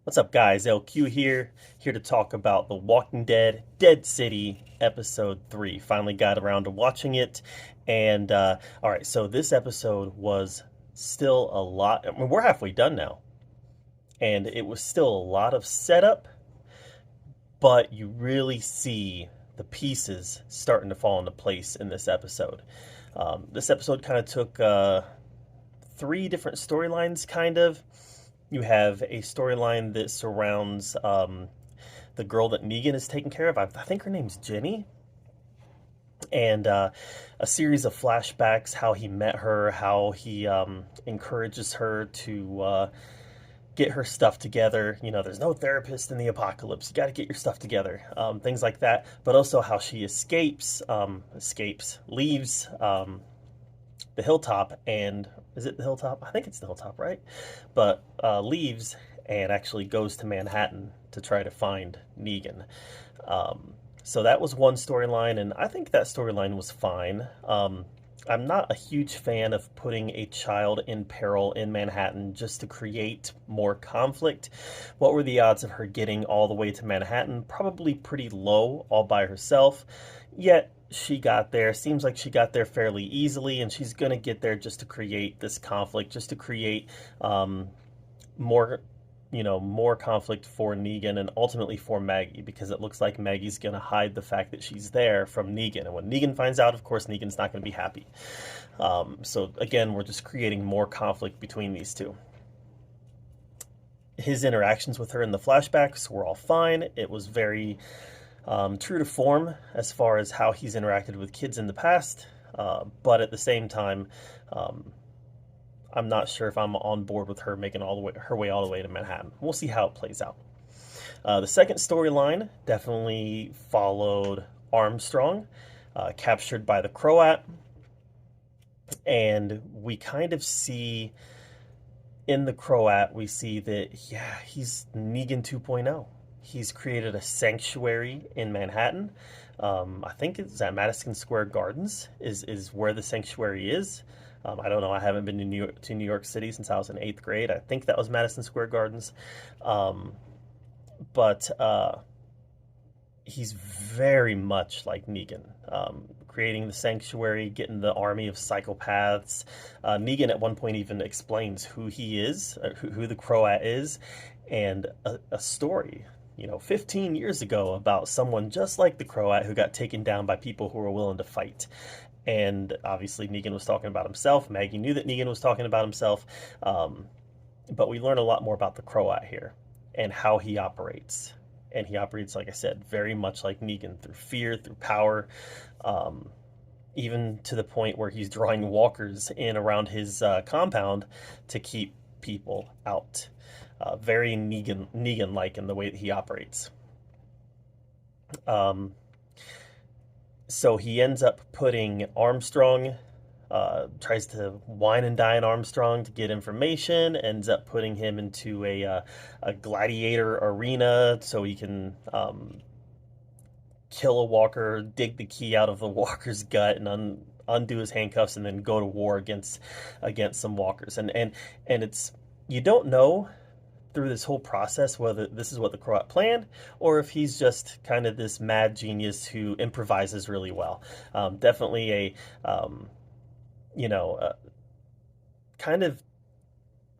What's up, guys? LQ here to talk about The Walking Dead Dead City episode 3. Finally got around to watching it. And, all right, so this episode was still a lot. I mean, we're halfway done now. And it was still a lot of setup, but you really see the pieces starting to fall into place in this episode. This episode kind of took three different storylines, kind of. You have a storyline that surrounds the girl that Negan is taking care of. I think her name's Jenny. And a series of flashbacks, how he met her, how he encourages her to get her stuff together. You know, there's no therapist in the apocalypse. You got to get your stuff together. Things like that. But also how she leaves the hilltop, and is it the hilltop? I think it's the hilltop, right? But leaves and actually goes to Manhattan to try to find Negan. So that was one storyline, and I think that storyline was fine. I'm not a huge fan of putting a child in peril in Manhattan just to create more conflict. What were the odds of her getting all the way to Manhattan? Probably pretty low all by herself. Yet she got there. Seems like she got there fairly easily, and she's going to get there just to create this conflict, just to create more more conflict for Negan and ultimately for Maggie, because it looks like Maggie's going to hide the fact that she's there from Negan. And when Negan finds out, of course, Negan's not going to be happy. So again, we're just creating more conflict between these two. His interactions with her in the flashbacks were all fine. It was very true to form as far as how he's interacted with kids in the past. But at the same time, I'm not sure if I'm on board with her making her way all the way to Manhattan. We'll see how it plays out. The second storyline definitely followed Armstrong, captured by the Croat, and we kind of see in the Croat, we see that he's Negan 2.0. He's created a sanctuary in Manhattan. I think it's at Madison Square Gardens is where the sanctuary is. I don't know. I haven't been to New York City since I was in eighth grade. I think that was Madison Square Gardens. But he's very much like Negan, creating the sanctuary, getting the army of psychopaths. Negan at one point even explains who he is, who the Croat is, and a story, 15 years ago about someone just like the Croat who got taken down by people who were willing to fight. And obviously Negan was talking about himself. Maggie knew that Negan was talking about himself. But we learn a lot more about the Croat here and how he operates. And he operates, like I said, very much like Negan, through fear, through power, even to the point where he's drawing walkers in around his compound to keep people out. Very Negan-like in the way that he operates. So he ends up putting Armstrong, tries to wine and dine Armstrong to get information, ends up putting him into a gladiator arena so he can kill a walker, dig the key out of the walker's gut, and undo his handcuffs, and then go to war against some walkers. And it's, you don't know through this whole process whether this is what the Croat planned or if he's just kind of this mad genius who improvises really well. Definitely kind of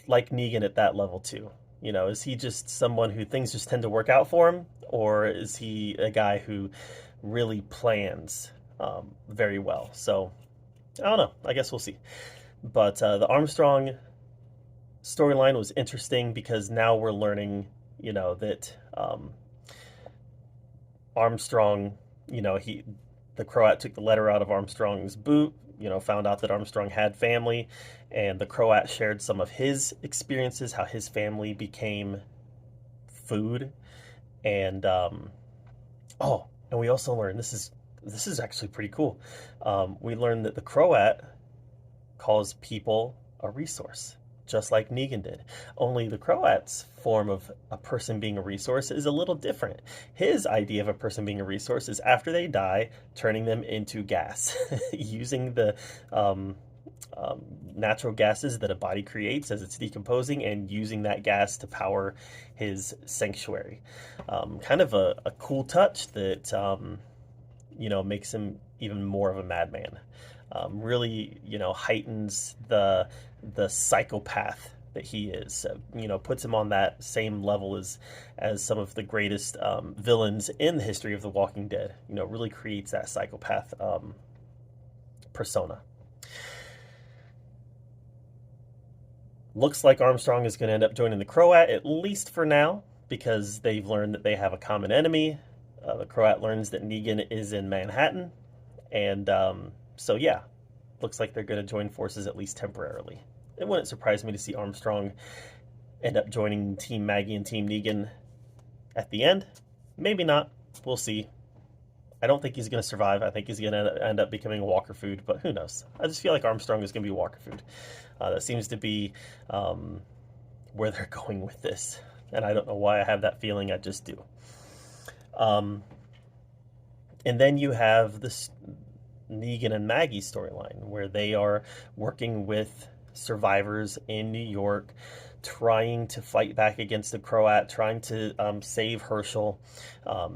like Negan at that level too. Is he just someone who things just tend to work out for him, or is he a guy who really plans very well? So I don't know. I guess we'll see. But the Armstrong storyline was interesting because now we're learning, that Armstrong, the Croat took the letter out of Armstrong's boot, found out that Armstrong had family, and the Croat shared some of his experiences, how his family became food. And and we also learned, this is actually pretty cool. We learned that the Croat calls people a resource, just like Negan did. Only the Croat's form of a person being a resource is a little different. His idea of a person being a resource is after they die, turning them into gas, using um, natural gases that a body creates as it's decomposing, and using that gas to power his sanctuary. Kind of a cool touch that makes him even more of a madman. Really, heightens the psychopath that he is. Puts him on that same level as some of the greatest villains in the history of The Walking Dead. Really creates that psychopath persona. Looks like Armstrong is going to end up joining the Croat, at least for now, because they've learned that they have a common enemy. The Croat learns that Negan is in Manhattan, and so yeah, looks like they're going to join forces at least temporarily. It wouldn't surprise me to see Armstrong end up joining Team Maggie and Team Negan at the end. Maybe not. We'll see. I don't think he's going to survive. I think he's going to end up becoming a walker food, but who knows? I just feel like Armstrong is going to be walker food. That seems to be where they're going with this. And I don't know why I have that feeling. I just do. And then you have this Negan and Maggie storyline where they are working with survivors in New York, trying to fight back against the Croat, trying to save Herschel.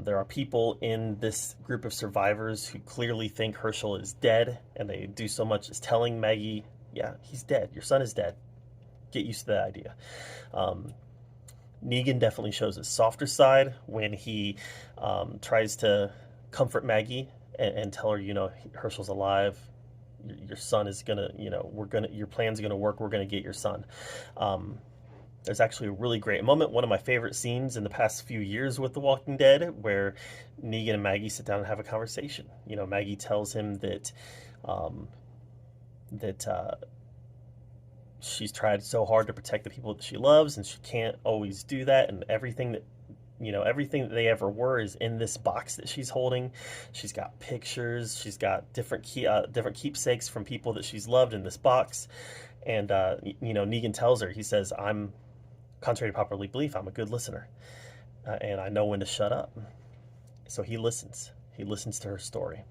There are people in this group of survivors who clearly think Herschel is dead, and they do so much as telling Maggie, yeah, he's dead. Your son is dead. Get used to that idea. Negan definitely shows his softer side when he tries to comfort Maggie and tell her, Herschel's alive. Your son is gonna, your plan's gonna work. We're gonna get your son. There's actually a really great moment, one of my favorite scenes in the past few years with The Walking Dead, where Negan and Maggie sit down and have a conversation. Maggie tells him that she's tried so hard to protect the people that she loves, and she can't always do that, and everything that they ever were is in this box that she's holding. She's got pictures, she's got different keepsakes from people that she's loved in this box. And Negan tells her, he says, I'm, contrary to popular belief, I'm a good listener, and I know when to shut up. So he listens to her story.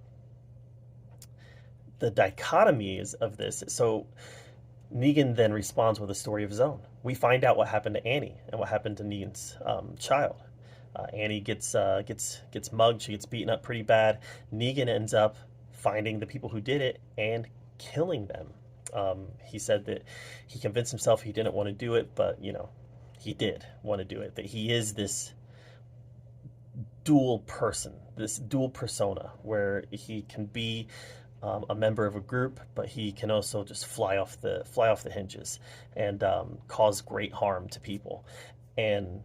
The dichotomy is of this, so Negan then responds with a story of his own. We find out what happened to Annie and what happened to Negan's child. Annie gets mugged. She gets beaten up pretty bad. Negan ends up finding the people who did it and killing them. He said that he convinced himself he didn't want to do it, but he did want to do it. That he is this dual person, this dual persona, where he can be a member of a group, but he can also just fly off the hinges and cause great harm to people. And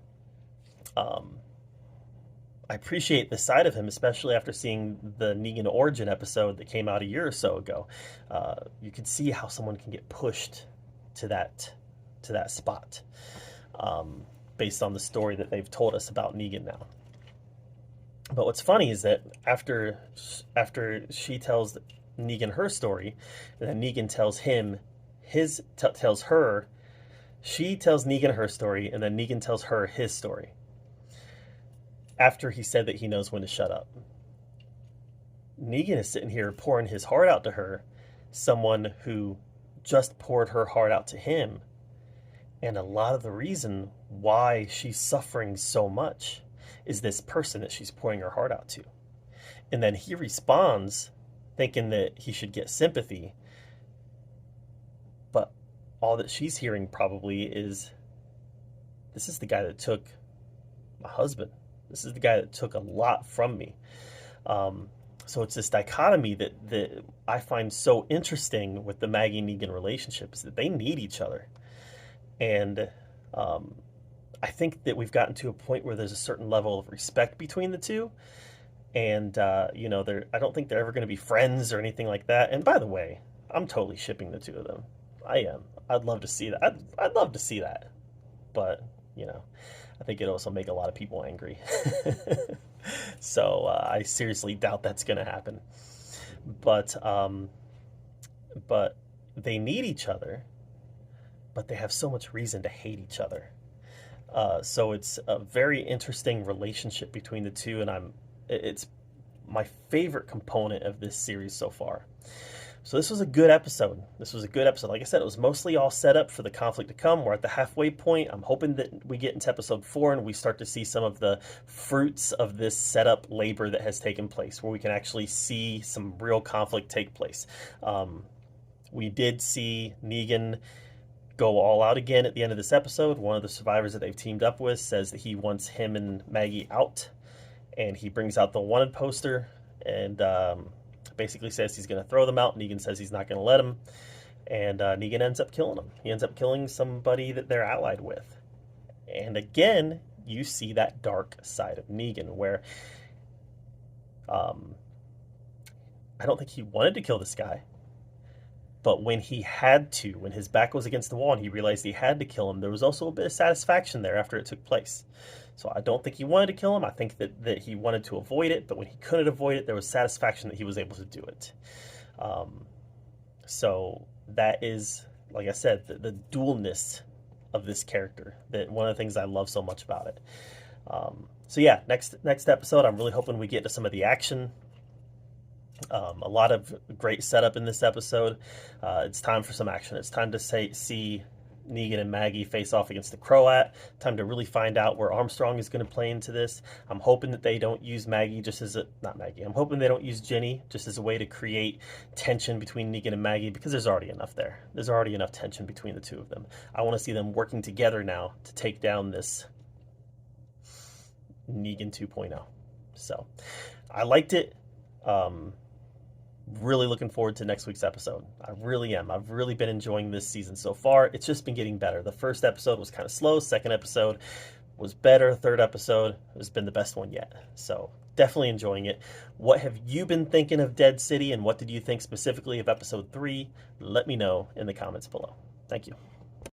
I appreciate this side of him, especially after seeing the Negan origin episode that came out a year or so ago. You can see how someone can get pushed to that spot based on the story that they've told us about Negan now. But what's funny is that after she tells Negan her story, and then Negan tells him tells her, she tells Negan her story, and then Negan tells her his story. After he said that he knows when to shut up. Negan is sitting here pouring his heart out to her, someone who just poured her heart out to him. And a lot of the reason why she's suffering so much is this person that she's pouring her heart out to. And then he responds thinking that he should get sympathy. But all that she's hearing probably is, this is the guy that took my husband. This is the guy that took a lot from me. So it's this dichotomy that I find so interesting with the Maggie Negan relationship, is that they need each other. And I think that we've gotten to a point where there's a certain level of respect between the two. And, I don't think they're ever going to be friends or anything like that. And by the way, I'm totally shipping the two of them. I am. I'd love to see that. I'd love to see that. But, I think it also make a lot of people angry. So I seriously doubt that's going to happen. But they need each other, but they have so much reason to hate each other. So it's a very interesting relationship between the two, and it's my favorite component of this series so far. So this was a good episode. This was a good episode. Like I said, it was mostly all set up for the conflict to come. We're at the halfway point. I'm hoping that we get into episode 4 and we start to see some of the fruits of this setup labor that has taken place, where we can actually see some real conflict take place. We did see Negan go all out again at the end of this episode. One of the survivors that they've teamed up with says that he wants him and Maggie out, and he brings out the wanted poster and basically says he's going to throw them out. Negan says he's not going to let him, and Negan ends up killing him. He ends up killing somebody that they're allied with. And again, you see that dark side of Negan, where I don't think he wanted to kill this guy, but when he had to, when his back was against the wall and he realized he had to kill him, there was also a bit of satisfaction there after it took place. So I don't think he wanted to kill him. I think that he wanted to avoid it, but when he couldn't avoid it, there was satisfaction that he was able to do it. So that is, like I said, the dualness of this character. That one of the things I love so much about it. So yeah, next episode, I'm really hoping we get to some of the action. A lot of great setup in this episode. It's time for some action. It's time to see Negan and Maggie face off against the Croat. Time to really find out where Armstrong is going to play into this. I'm hoping that they don't use Maggie just as not Maggie. I'm hoping they don't use Jenny just as a way to create tension between Negan and Maggie, because there's already enough there. There's already enough tension between the two of them. I want to see them working together now to take down this Negan 2.0. So I liked it. Really looking forward to next week's episode. I really am. I've really been enjoying this season so far. It's just been getting better. The first episode was kind of slow. Second episode was better. Third episode has been the best one yet. So definitely enjoying it. What have you been thinking of Dead City, and what did you think specifically of episode 3? Let me know in the comments below. Thank you.